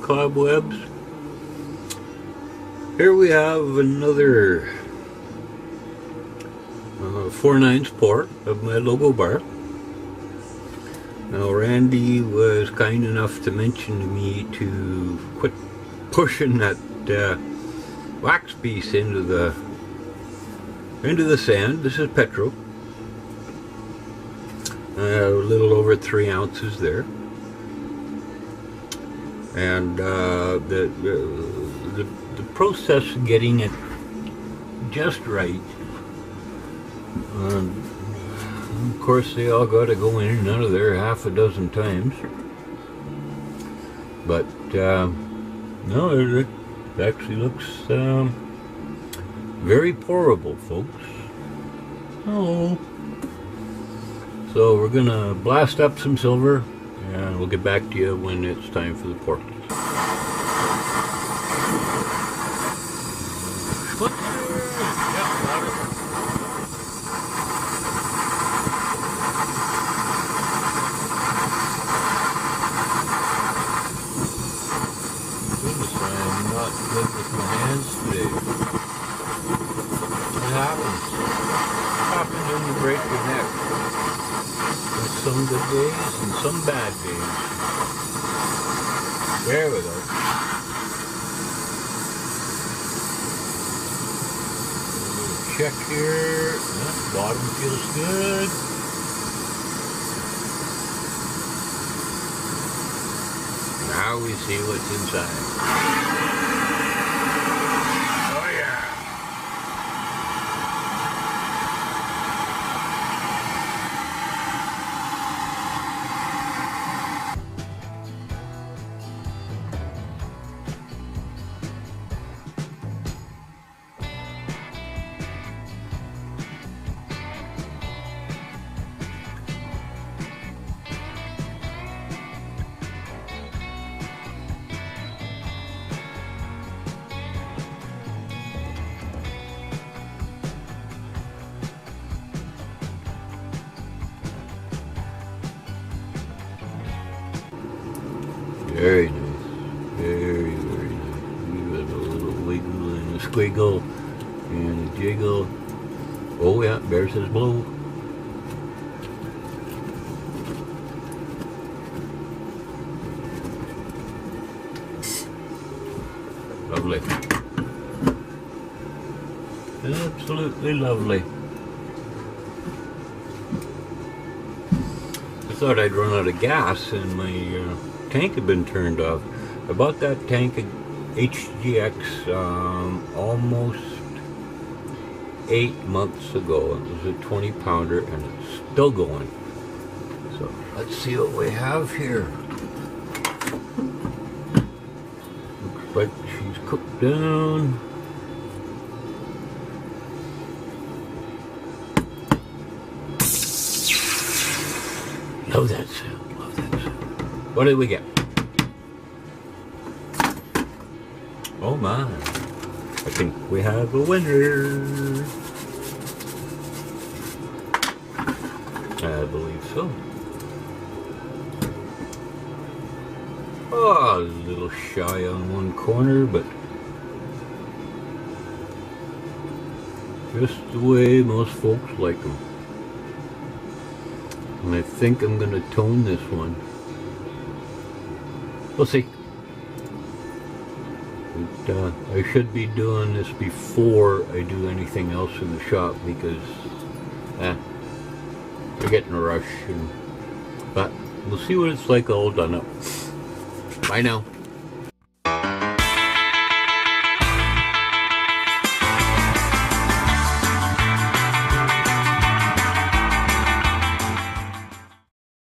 cobwebs. Here we have another 4/9 pour of my logo bar. Now Randy was kind enough to mention to me to quit pushing that wax piece into the sand. This is petro. A little over 3 ounces there, and the process of getting it just right. Of course, they all got to go in and out of there half a dozen times, but no, it actually looks very pourable, folks. Oh. So we're gonna blast up some silver, and we'll get back to you when it's time for the pour. Goodness, I'm not good with my hands today. It happens. It happens when you break your neck. There's some good days and some bad days. There we go. Check here. Yeah, bottom feels good. Now we see what's inside. Oh yeah. Very nice. Very, very nice. Give it a little wiggle and a squiggle and a jiggle. Oh yeah, Bear says blow. Lovely. Absolutely lovely. I thought I'd run out of gas and my tank had been turned off. I bought that tank at HGX almost 8 months ago. It was a 20-pounder and it's still going. So let's see what we have here. Looks like she's cooked down. Love that sound, love that sound. What did we get? Oh my. I think we have a winner. I believe so. Oh, a little shy on one corner, but just the way most folks like them. And I think I'm going to tone this one. We'll see. But, I should be doing this before I do anything else in the shop because we're getting a rush. But we'll see what it's like all done up. Bye now.